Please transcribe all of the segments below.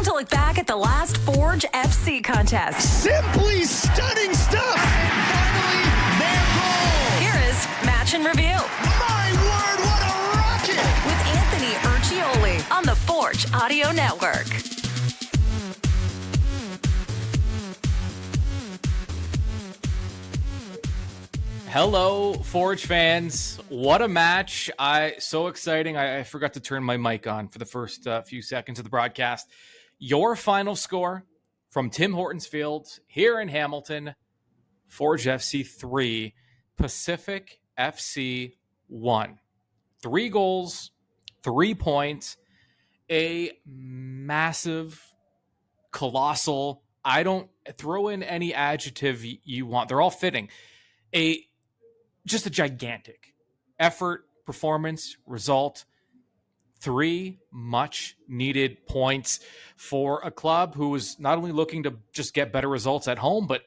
to look back at the last Forge FC contest. Simply stunning stuff. And finally, their goal. Here is Match and Review. My word, what a rocket. With Anthony Urciuoli on the Forge Audio Network. Hello, Forge fans. What a match. So exciting. I forgot to turn my mic on for the first few seconds of the broadcast. Your final score from Tim Hortons Field here in Hamilton, Forge FC 3, Pacific FC 1. 3 goals, 3 points, a massive, colossal, I don't throw in any adjective you want. They're all fitting. Just a gigantic effort, performance, result. 3 much needed points for a club who was not only looking to just get better results at home, but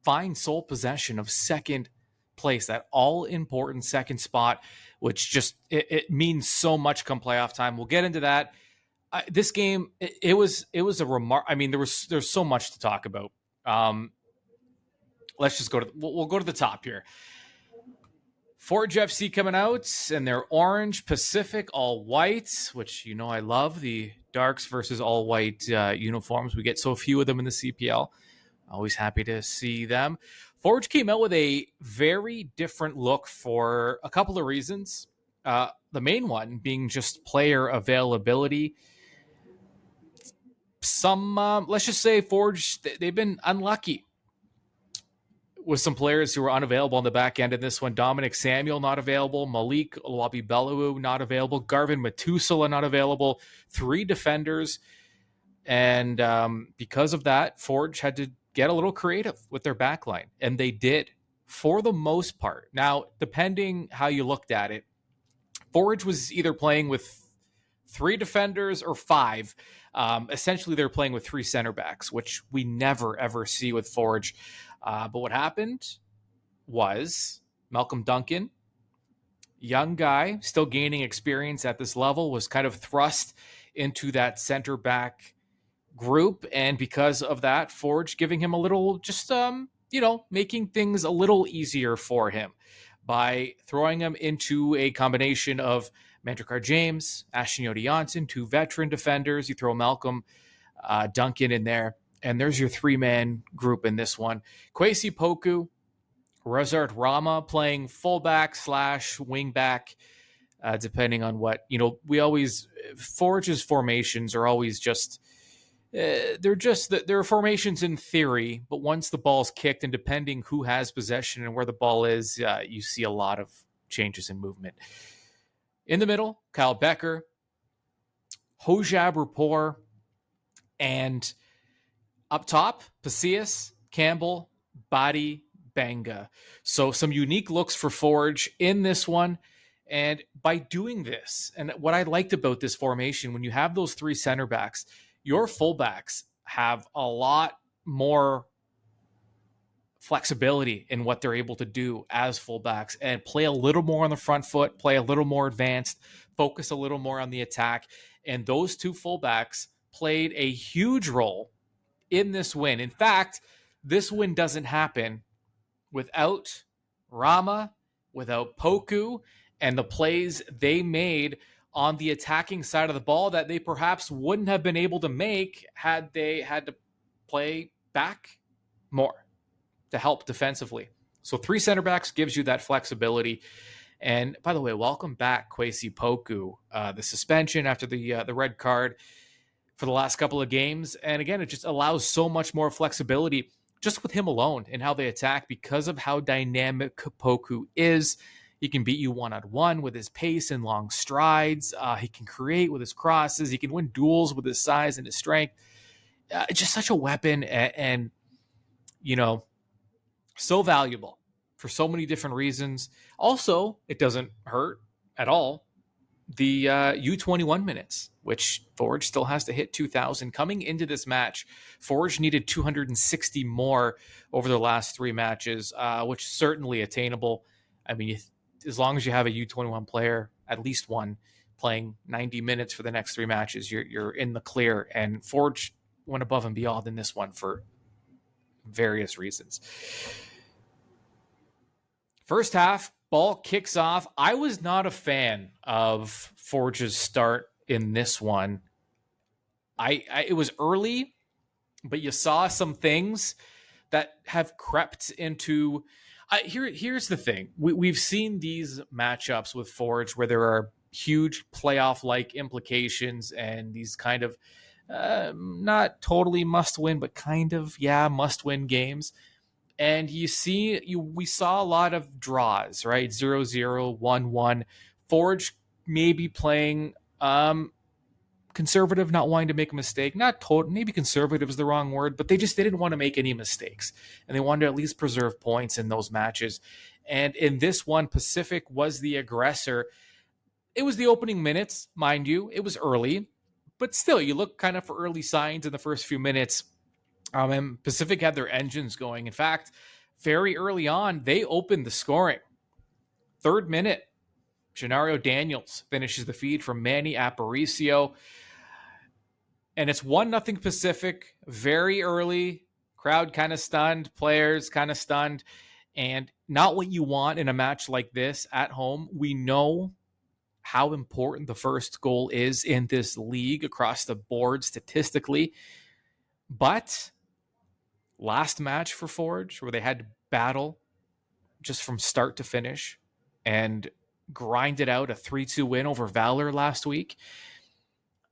find sole possession of second place, that all important second spot, which just, it means so much come playoff time. We'll get into that. This game, it was a remark. I mean, there's so much to talk about. Let's just we'll go to the top here. Forge FC coming out in their orange, Pacific all white, which I love, the darks versus all white uniforms. We get so few of them in the CPL. Always happy to see them. Forge came out with a very different look for a couple of reasons. The main one being just player availability. Let's just say Forge, they've been unlucky with some players who were unavailable on the back end in this one. Dominic Samuel not available. Malik Oluwabi-Bellewu not available. Garvin Matusala not available. 3 defenders. And because of that, Forge had to get a little creative with their backline. And they did, for the most part. Now, depending how you looked at it, Forge was either playing with 3 defenders or 5. Essentially, they're playing with 3 center backs, which we never, ever see with Forge. But what happened was Malcolm Duncan, young guy, still gaining experience at this level, was kind of thrust into that center back group. And because of that, Forge giving him a little, just, making things a little easier for him by throwing him into a combination of Mandrakar James, Ashton Yodi-Janssen, 2 veteran defenders. You throw Malcolm Duncan in there. And there's your 3-man group in this one. Kwesi Poku, Razart Rama playing fullback / wingback, depending on what, Forge's formations are always just, they're formations in theory, but once the ball's kicked and depending who has possession and where the ball is, you see a lot of changes in movement. In the middle, Kyle Becker, Hojab Rapport, and up top, Pacius, Campbell, Badi, Banga. So some unique looks for Forge in this one. And by doing this, and what I liked about this formation, when you have those 3 center backs, your fullbacks have a lot more flexibility in what they're able to do as fullbacks and play a little more on the front foot, play a little more advanced, focus a little more on the attack. And those 2 fullbacks played a huge role in this win. In fact, this win doesn't happen without Rama, without Poku, and the plays they made on the attacking side of the ball that they perhaps wouldn't have been able to make had they had to play back more to help defensively. So 3 center backs gives you that flexibility. And by the way, welcome back, Kwesi Poku. The suspension after the red card for the last couple of games. And again, it just allows so much more flexibility just with him alone and how they attack because of how dynamic Poku is. He can beat you one-on-one with his pace and long strides. He can create with his crosses. He can win duels with his size and his strength. Just such a weapon and so valuable for so many different reasons. Also, it doesn't hurt at all the U21 minutes, which Forge still has to hit 2,000. Coming into this match, Forge needed 260 more over the last 3 matches, which is certainly attainable. I mean, as long as you have a U21 player, at least one, playing 90 minutes for the next 3 matches. You're in the clear, and Forge went above and beyond in this one for various reasons. First half, ball kicks off. I was not a fan of Forge's start in this one. It was early, but you saw some things that have crept into. Here's the thing: we've seen these matchups with Forge where there are huge playoff-like implications and these kind of not totally must-win, but kind of must-win games. And we saw a lot of draws, right? 0-0, 1-1. Forge maybe playing conservative, not wanting to make a mistake. Not total, maybe conservative is the wrong word, but they didn't want to make any mistakes. And they wanted to at least preserve points in those matches. And in this one, Pacific was the aggressor. It was the opening minutes, mind you. It was early, but still, you look kind of for early signs in the first few minutes. And Pacific had their engines going. In fact, very early on, they opened the scoring. 3rd minute, Gennaro Daniels finishes the feed from Manny Aparicio. And it's 1-0 Pacific, very early. Crowd kind of stunned, players kind of stunned. And not what you want in a match like this at home. We know how important the first goal is in this league across the board statistically. But last match for Forge, where they had to battle just from start to finish and grinded out a 3-2 win over Valor last week.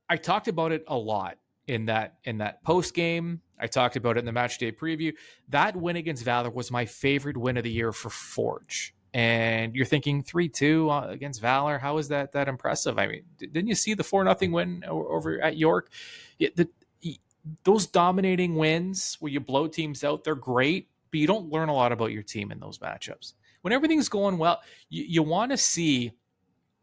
I talked about it a lot in that post game. I talked about it in the match day preview. That win against Valor was my favorite win of the year for Forge. And you're thinking 3-2 against Valor. How is that impressive? I mean, didn't you see the 4-0 win over at York? Those dominating wins where you blow teams out, they're great, but you don't learn a lot about your team in those matchups. When everything's going well, you want to see,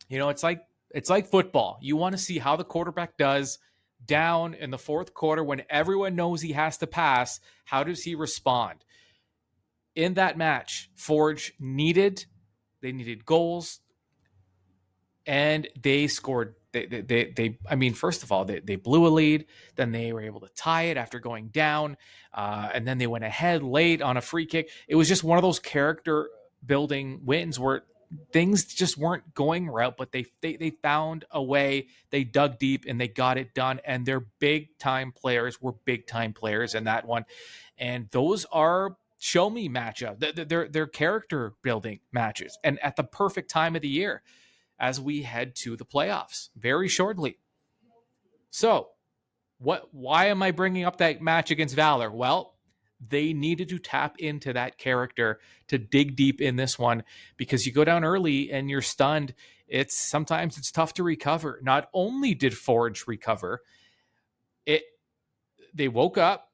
it's like football. You want to see how the quarterback does down in the 4th quarter when everyone knows he has to pass. How does he respond? In that match, Forge needed goals, and they scored. First of all, they blew a lead. Then they were able to tie it after going down, and then they went ahead late on a free kick. It was just one of those character building wins where things just weren't going right, but they found a way. They dug deep and they got it done. And their big time players were big time players in that one, and those are show me matchup. They're character building matches, and at the perfect time of the year, as we head to the playoffs very shortly. So, why am I bringing up that match against Valor? Well, they needed to tap into that character to dig deep in this one, because you go down early and you're stunned. Sometimes it's tough to recover. Not only did Forge recover, they woke up.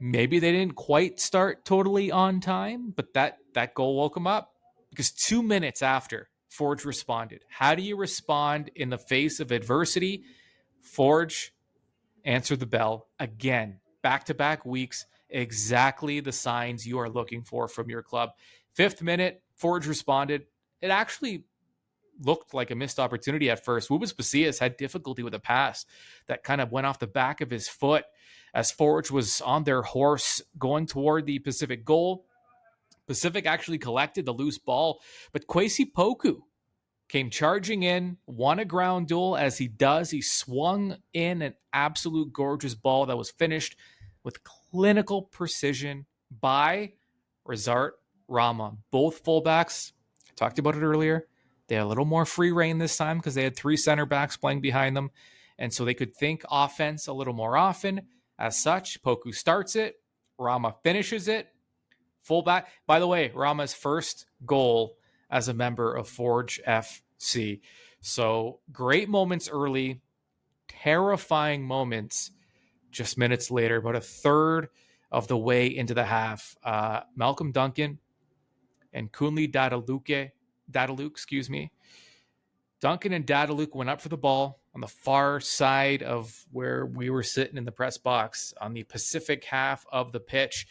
Maybe they didn't quite start totally on time, but that goal woke them up, because 2 minutes after, Forge responded. How do you respond in the face of adversity? Forge answered the bell again, back-to-back weeks, exactly the signs you are looking for from your club. 5th minute, Forge responded. It actually looked like a missed opportunity at first. Wubas Pasillas had difficulty with a pass that kind of went off the back of his foot as Forge was on their horse going toward the Pacific goal. Pacific actually collected the loose ball, but Kwesi Poku came charging in, won a ground duel. As he does, he swung in an absolute gorgeous ball that was finished with clinical precision by Razart Rama. Both fullbacks, I talked about it earlier, they had a little more free reign this time because they had 3 center backs playing behind them, and so they could think offense a little more often. As such, Poku starts it, Rama finishes it. Fullback, by the way, Rama's first goal as a member of Forge FC. So great moments early, terrifying moments just minutes later, about a third of the way into the half. Malcolm Duncan and Kunle Dadaluke, Duncan and Dadaluke went up for the ball on the far side of where we were sitting in the press box on the Pacific half of the pitch.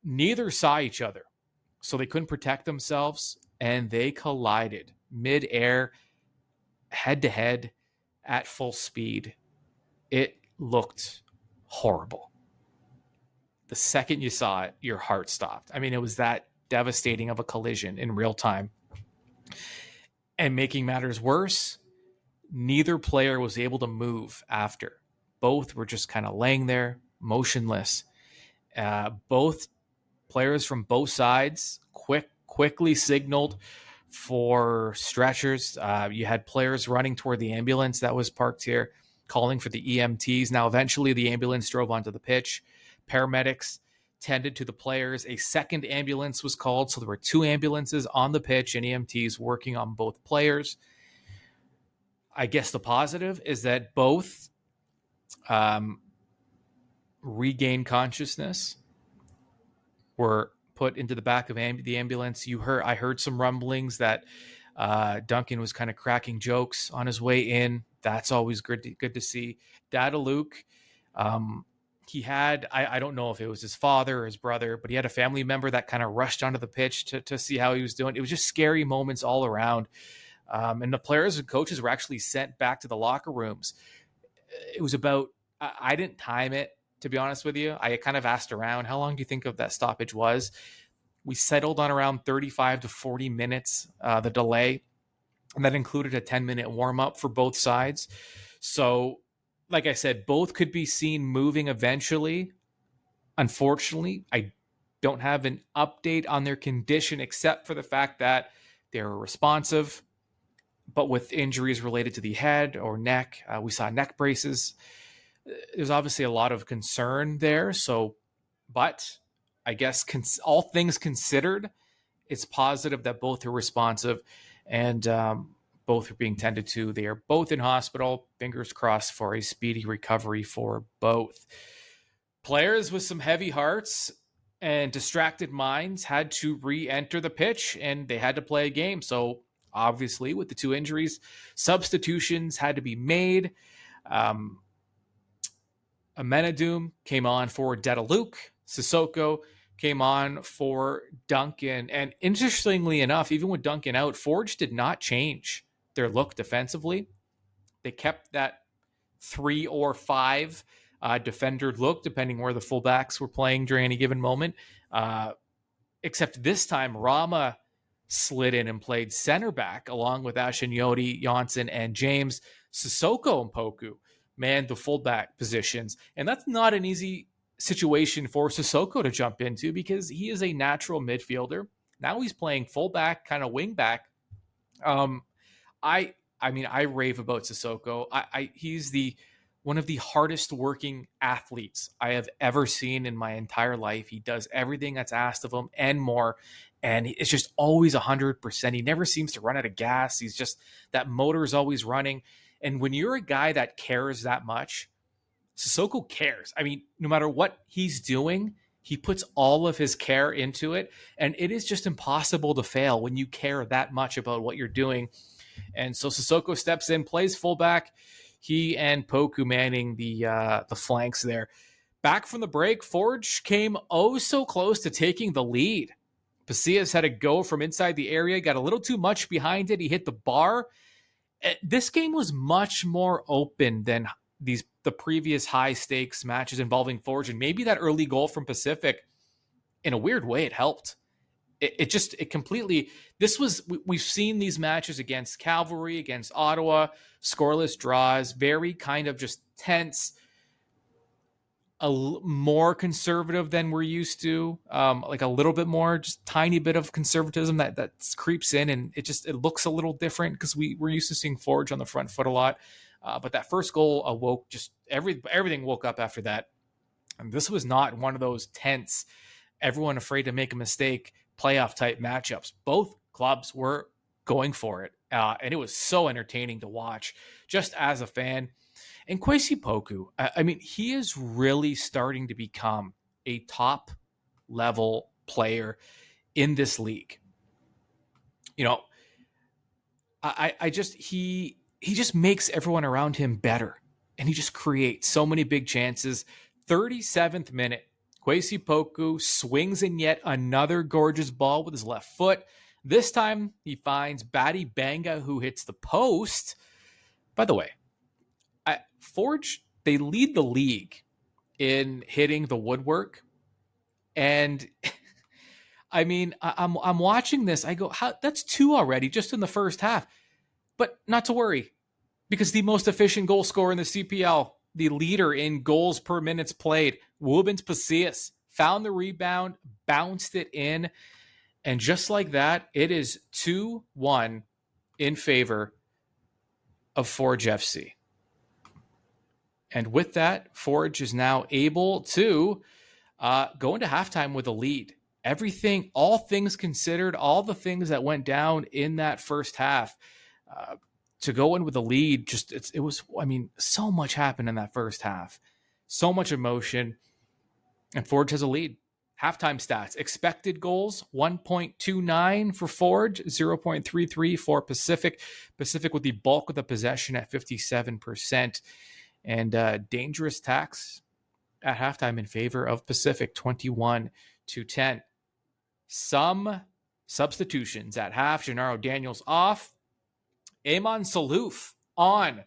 Neither saw each other, so they couldn't protect themselves, and they collided mid-air. head to head at full speed, it looked horrible. The second you saw it, your heart stopped. I mean, it was that devastating of a collision in real time. And making matters worse, neither player was able to move after. Both were just kind of laying there, motionless. Both players from both sides quickly signaled for stretchers. You had players running toward the ambulance that was parked here, calling for the EMTs. Now, eventually, the ambulance drove onto the pitch. Paramedics tended to the players. A second ambulance was called, so there were 2 ambulances on the pitch and EMTs working on both players. I guess the positive is that both regained consciousness, were put into the back of the ambulance. I heard some rumblings that Duncan was kind of cracking jokes on his way in. That's always good to see. Dada Luke, he had, I don't know if it was his father or his brother, but he had a family member that kind of rushed onto the pitch to see how he was doing. It was just scary moments all around. And the players and coaches were actually sent back to the locker rooms. It was about, I didn't time it, to be honest with you. I kind of asked around, how long do you think of that stoppage was? We settled on around 35 to 40 minutes, the delay. And that included a 10-minute warm-up for both sides. So, like I said, both could be seen moving eventually. Unfortunately, I don't have an update on their condition except for the fact that they're responsive, but with injuries related to the head or neck. We saw neck braces. There's obviously a lot of concern there. So, but I guess all things considered, it's positive that both are responsive and both are being tended to. They are both in hospital. Fingers crossed for a speedy recovery for both. Players with some heavy hearts and distracted minds had to re-enter the pitch, and they had to play a game. So obviously, with the 2 injuries, substitutions had to be made. Amenadum came on for Dada Luke. Sissoko came on for Duncan. And interestingly enough, even with Duncan out, Forge did not change their look defensively. They kept that 3 or 5 defender look, depending where the fullbacks were playing during any given moment. Except this time, Rama slid in and played center back along with Urciuoli, Janssen, and James. Sissoko and Poku manned the fullback positions. And that's not an easy situation for Sissoko to jump into because he is a natural midfielder. Now he's playing fullback, kind of wing back. I mean, I rave about Sissoko. He's one of the hardest working athletes I have ever seen in my entire life. He does everything that's asked of him and more. And it's just always 100%. He never seems to run out of gas. He's just, that motor is always running. And when you're a guy that cares that much, Sissoko cares. I mean, no matter what he's doing, he puts all of his care into it. And it is just impossible to fail when you care that much about what you're doing. And so Sissoko steps in, plays fullback. He and Poku manning the flanks there. Back from the break, Forge came oh so close to taking the lead. Pasillas had a go from inside the area, got a little too much behind it. He hit the bar. This game was much more open than the previous high stakes matches involving Forge, and maybe that early goal from Pacific, in a weird way, it helped. It completely, we've seen these matches against Cavalry, against Ottawa, scoreless draws, very kind of just tense, more conservative than we're used to, like a little bit more, just tiny bit of conservatism that creeps in, and it looks a little different because we're used to seeing Forge on the front foot a lot. But that first goal awoke just everything woke up after that. And this was not one of those tense, everyone afraid to make a mistake, playoff type matchups. Both clubs were going for it. And it was so entertaining to watch just as a fan. And Kwesi Poku, I mean, he is really starting to become a top level player in this league. You know, he just makes everyone around him better. And he just creates so many big chances. 37th minute, Kwesi Poku swings in yet another gorgeous ball with his left foot. This time he finds Badi Banga, who hits the post. By the way, Forge, they lead the league in hitting the woodwork. And I mean, I'm watching this. I go, how? That's 2 already, just in the first half. But not to worry, because the most efficient goal scorer in the CPL, the leader in goals per minutes played, Wubens Pacius, found the rebound, bounced it in, and just like that, it is 2-1 in favor of Forge FC. And with that, Forge is now able to go into halftime with a lead. Everything, all things considered, all the things that went down in that first half, to go in with a lead, it was, I mean, so much happened in that first half. So much emotion. And Forge has a lead. Halftime stats: expected goals 1.29 for Forge, 0.33 for Pacific. Pacific with the bulk of the possession at 57%. And dangerous tax at halftime in favor of Pacific, 21-10. Some substitutions at half: Gennaro Daniels off, Eamon Salouf on.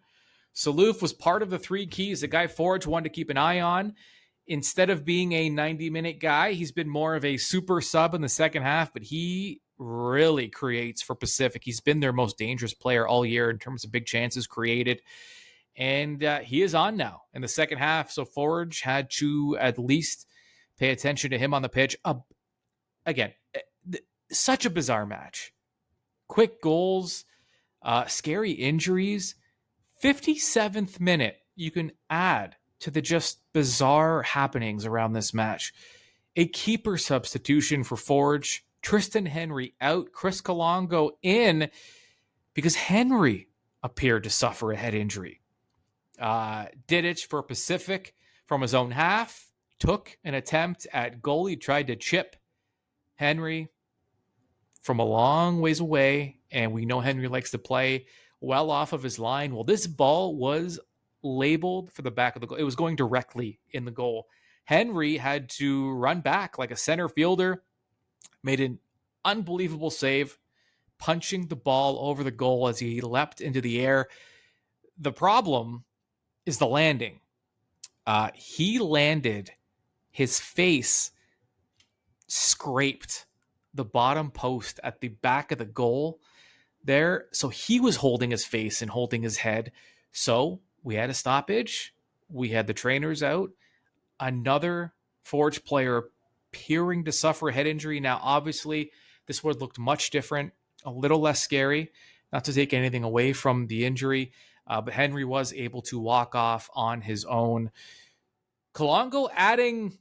Salouf was part of the 3 keys that Guy Forge wanted to keep an eye on. Instead of being a 90-minute guy, he's been more of a super sub in the second half, but he really creates for Pacific. He's been their most dangerous player all year in terms of big chances created. And he is on now in the second half, so Forge had to at least pay attention to him on the pitch. Again, such a bizarre match. Quick goals, scary injuries. 57th minute, you can add to the just bizarre happenings around this match. A keeper substitution for Forge. Tristan Henry out, Chris Kalongo in, because Henry appeared to suffer a head injury. Didic for Pacific from his own half took an attempt at goal. He tried to chip Henry from a long ways away, and we know Henry likes to play well off of his line. Well, this ball was labeled for the back of the goal. It was going directly in the goal. Henry had to run back like a center fielder, made an unbelievable save, punching the ball over the goal as he leapt into the air. The problem is the landing. He landed, his face scraped the bottom post at the back of the goal there. So he was holding his face and holding his head. So we had a stoppage. We had the trainers out. Another Forge player appearing to suffer a head injury. Now, obviously, this would have looked much different, a little less scary, not to take anything away from the injury. But Henry was able to walk off on his own. Kalongo adding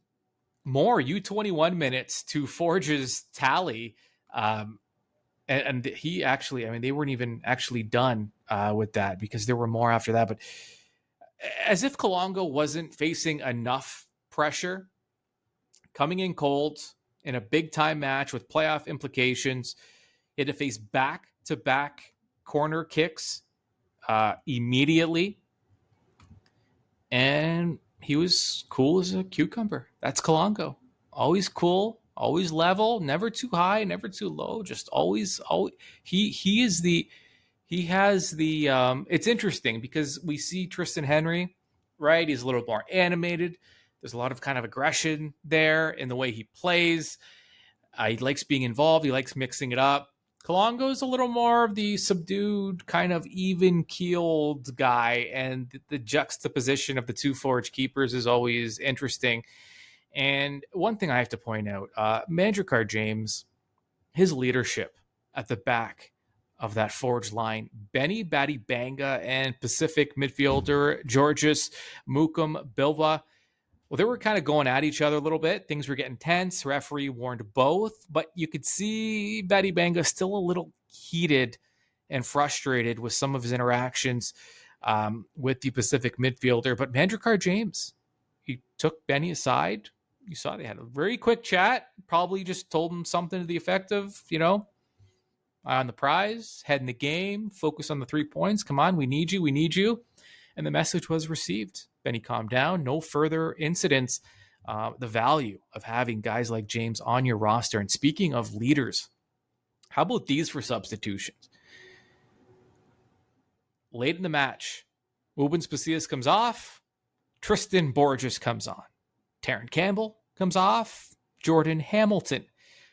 more U21 minutes to Forge's tally. And he actually, I mean, they weren't even actually done with that, because there were more after that. But as if Kalongo wasn't facing enough pressure, coming in cold in a big-time match with playoff implications, he had to face back-to-back corner kicks immediately. And he was cool as a cucumber. That's Kalongo. Always cool, always level, never too high, never too low, just always he has the it's interesting because we see Tristan Henry, right? He's a little more animated. There's a lot of kind of aggression there in the way he plays. He likes being involved. He likes mixing it up. Kalongo's a little more of the subdued, kind of even-keeled guy, and the juxtaposition of the two Forge keepers is always interesting. And one thing I have to point out, Mandrakar James, his leadership at the back of that Forge line, Benny Badibanga and Pacific midfielder Georges Mukum Bilva, well, they were kind of going at each other a little bit. Things were getting tense. Referee warned both, but you could see Badibanga still a little heated and frustrated with some of his interactions with the Pacific midfielder. But Mandrakar James, he took Benny aside. You saw they had a very quick chat, probably just told him something to the effect of, eye on the prize, head in the game, focus on the 3 points. Come on, we need you. And the message was received. Benny calmed down, no further incidents. The value of having guys like James on your roster. And speaking of leaders, how about these for substitutions? late in the match, Rubens Pasillas comes off, Tristan Borges comes on, Taron Campbell comes off, Jordan Hamilton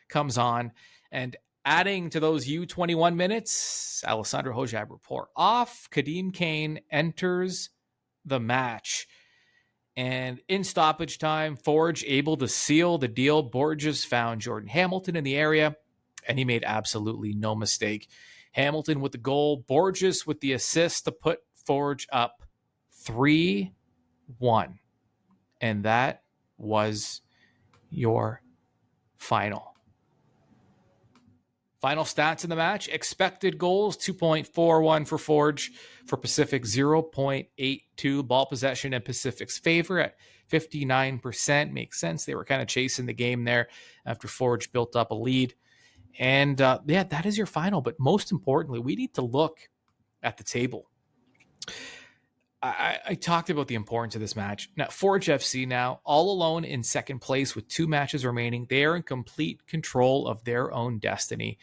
comes on, and adding to those U21 minutes, Alessandro Hojabrupor off, Kadeem Kane enters the match. And in stoppage time, Forge able to seal the deal. Borges found Jordan Hamilton in the area, and he made absolutely no mistake. Hamilton with the goal, Borges with the assist to put Forge up 3-1. And that was your final. Final stats in the match: expected goals 2.41 for Forge, for Pacific 0.82. Ball possession in Pacific's favor at 59%. Makes sense. They were kind of chasing the game there after Forge built up a lead. And that is your final. But most importantly, we need to look at the table. I talked about the importance of this match. Now, Forge FC now all alone in second place with 2 matches remaining. They are in complete control of their own destiny.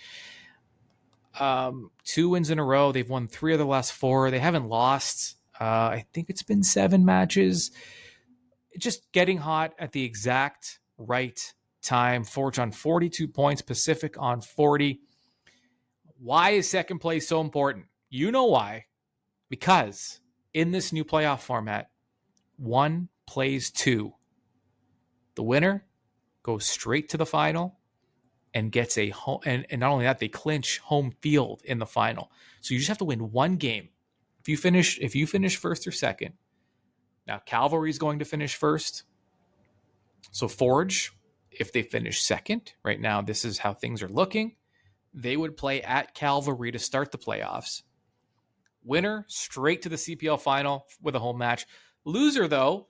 2 wins in a row. They've won 3 of the last 4. They haven't lost. I think it's been 7 matches. Just getting hot at the exact right time. Forge on 42 points, Pacific on 40. Why is second place so important? You know why. Because in this new playoff format, 1 plays 2. The winner goes straight to the final and gets a home. And not only that, they clinch home field in the final. So you just have to win 1 game. If you finish first or second, now Cavalry is going to finish first. So Forge, if they finish second, right now this is how things are looking, they would play at Cavalry to start the playoffs. Winner, straight to the CPL final with a home match. Loser, though,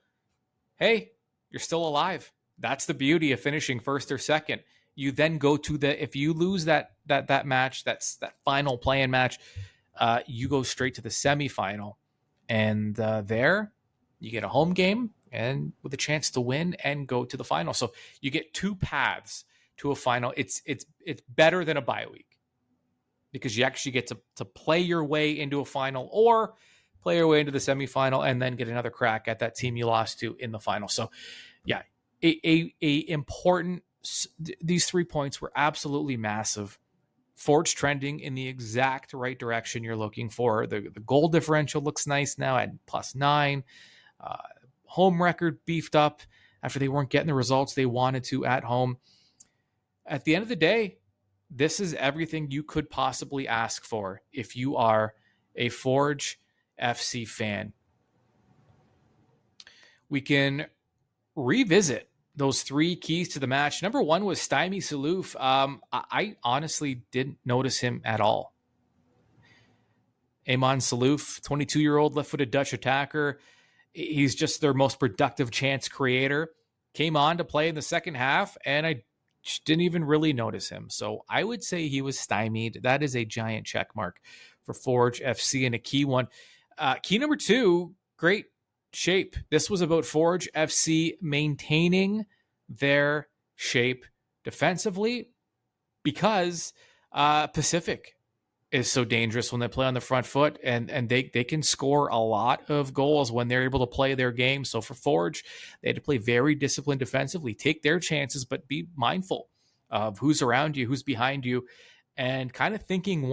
hey, you're still alive. That's the beauty of finishing first or second. You then go to if you lose that match, that's that final play-in match, you go straight to the semifinal. And there, you get a home game and with a chance to win and go to the final. So you get 2 paths to a final. It's better than a bye week, because you actually get to play your way into a final or play your way into the semifinal and then get another crack at that team you lost to in the final. So, yeah, these 3 points were absolutely massive. Forge trending in the exact right direction you're looking for. The goal differential looks nice now at +9. Home record beefed up after they weren't getting the results they wanted to at home. At the end of the day, this is everything you could possibly ask for if you are a Forge FC fan. We can revisit those 3 keys to the match. Number 1 was Stymie Saloof. I honestly didn't notice him at all. Amon Saloof, 22-year-old left-footed Dutch attacker. He's just their most productive chance creator. Came on to play in the second half, and I didn't even really notice him. So I would say he was stymied. That is a giant check mark for Forge FC and a key one. Key number 2, great shape. This was about Forge FC maintaining their shape defensively, because Pacific is so dangerous when they play on the front foot, and they can score a lot of goals when they're able to play their game. So for Forge, they had to play very disciplined defensively, take their chances, but be mindful of who's around you, who's behind you, and kind of thinking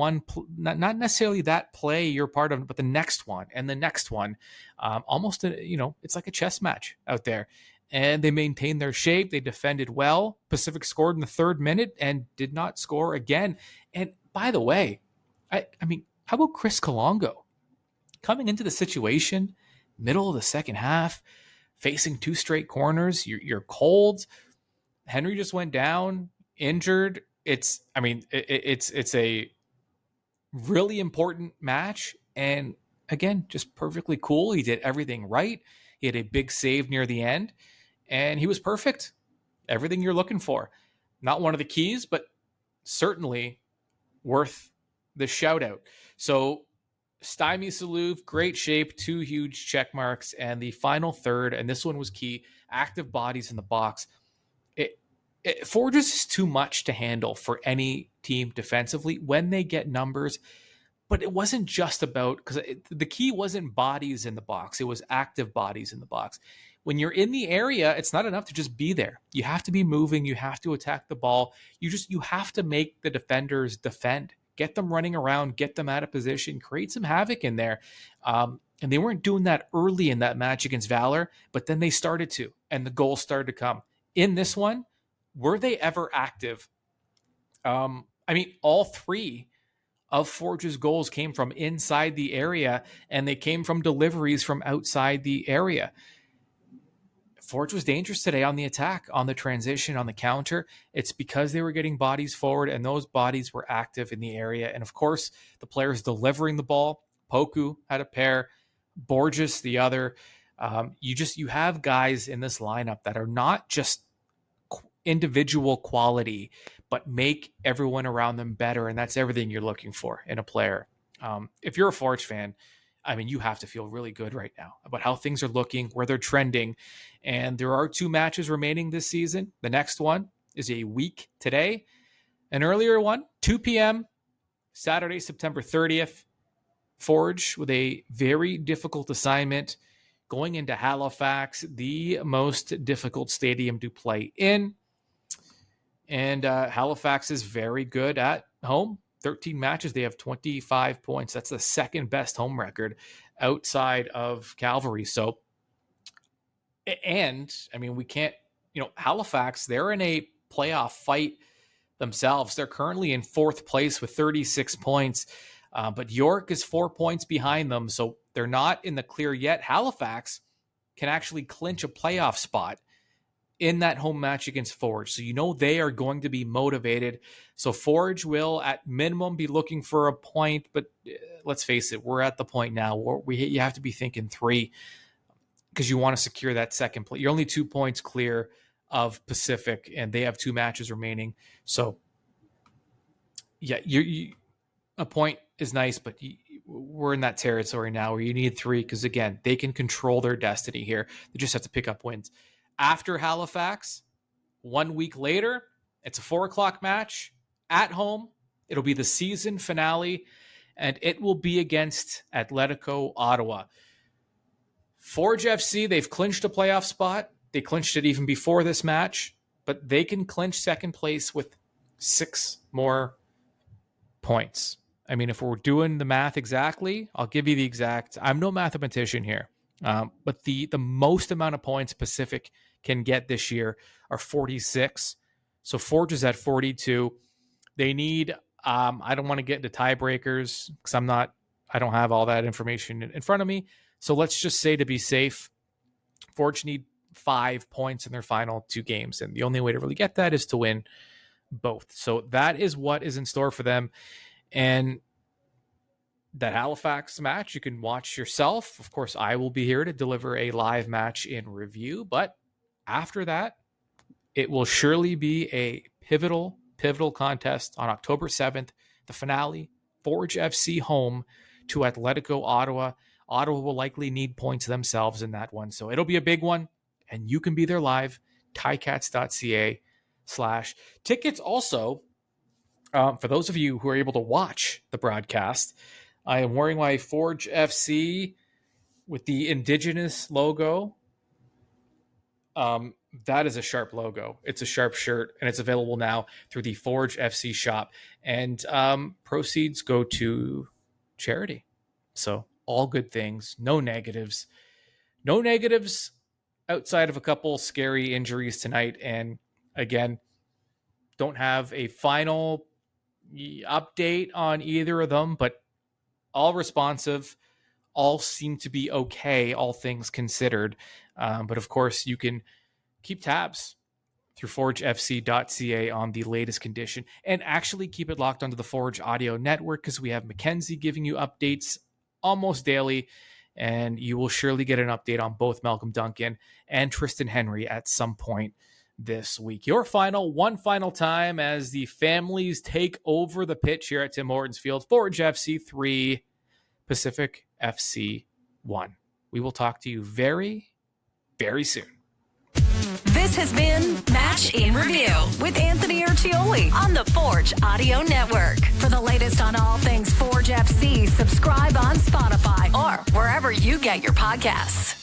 not necessarily that play you're part of, but the next one and the next one. Almost, it's like a chess match out there. And they maintained their shape. They defended well. Pacific scored in the 3rd minute and did not score again. And by the way, I mean, how about Chris Kalongo coming into the situation, middle of the second half, facing 2 straight corners? You're cold. Henry just went down, injured. It's a really important match. And again, just perfectly cool. He did everything right. He had a big save near the end, and he was perfect. Everything you're looking for. Not one of the keys, but certainly worth the shout out. So Stymie Saloof, great shape, 2 huge check marks, and the final third, and this one was key, active bodies in the box. Forges is too much to handle for any team defensively. When they get numbers, But it wasn't just about, because the key wasn't bodies in the box. It was active bodies in the box. When you're in the area, it's not enough to just be there. You have to be moving. You have to attack the ball. You have to make the defenders defend. Get them running around. Get them out of position. Create some havoc in there. And they weren't doing that early in that match against Valor, but then they started to, and the goals started to come. In this one, were they ever active? All three of Forge's goals came from inside the area, and they came from deliveries from outside the area. Forge was dangerous today on the attack, on the transition, on the counter. It's because they were getting bodies forward, and those bodies were active in the area. And of course, the players delivering the ball. Poku had a pair, Borges the other. You have guys in this lineup that are not just individual quality, but make everyone around them better. And that's everything you're looking for in a player. If you're a Forge fan, you have to feel really good right now about how things are looking, where they're trending. And there are 2 matches remaining this season. The next one is a week today. An earlier one, 2 p.m., Saturday, September 30th. Forge with a very difficult assignment going into Halifax, the most difficult stadium to play in. And Halifax is very good at home. 13 matches, they have 25 points. That's the second best home record outside of Calgary. So, and we can't, Halifax, they're in a playoff fight themselves. They're currently in 4th place with 36 points, but York is 4 points behind them. So they're not in the clear yet. Halifax can actually clinch a playoff spot in that home match against Forge. So they are going to be motivated. So Forge will, at minimum, be looking for a point. But let's face it, we're at the point now where you have to be thinking 3 because you want to secure that second place. You're only 2 points clear of Pacific, and they have 2 matches remaining. So, yeah, a point is nice, but we're in that territory now where you need 3 because, again, they can control their destiny here. They just have to pick up wins. After Halifax, 1 week later, it's a 4:00 match at home. It'll be the season finale, and it will be against Atletico Ottawa. Forge FC, they've clinched a playoff spot. They clinched it even before this match, but they can clinch second place with 6 more points. If we're doing the math exactly, I'll give you the exact. I'm no mathematician here, but the most amount of points Pacific can get this year are 46. So Forge is at 42. They need, I don't want to get into tiebreakers because I don't have all that information in front of me. So let's just say, to be safe, Forge need 5 points in their final 2 games. And the only way to really get that is to win both. So that is what is in store for them. And that Halifax match you can watch yourself. Of course, I will be here to deliver a live match in review. But after that, it will surely be a pivotal contest on October 7th, the finale, Forge FC home to Atletico Ottawa. Ottawa will likely need points themselves in that one. So it'll be a big one, and you can be there live, ticats.ca/tickets. Also, for those of you who are able to watch the broadcast, I am wearing my Forge FC with the Indigenous logo. That is a sharp logo. It's a sharp shirt, and it's available now through the Forge FC shop. And proceeds go to charity. So all good things, no negatives. No negatives outside of a couple scary injuries tonight. And again, don't have a final update on either of them, but all responsive, all seem to be okay, all things considered. But of course, you can keep tabs through forgefc.ca on the latest condition, and actually keep it locked onto the Forge Audio Network because we have Mackenzie giving you updates almost daily, and you will surely get an update on both Malcolm Duncan and Tristan Henry at some point this week. Your one final time as the families take over the pitch here at Tim Hortons Field. Forge FC 3, Pacific FC 1. We will talk to you very, very soon. This has been Match in Review with Anthony Urciuoli on the Forge Audio Network. For the latest on all things Forge FC, subscribe on Spotify or wherever you get your podcasts.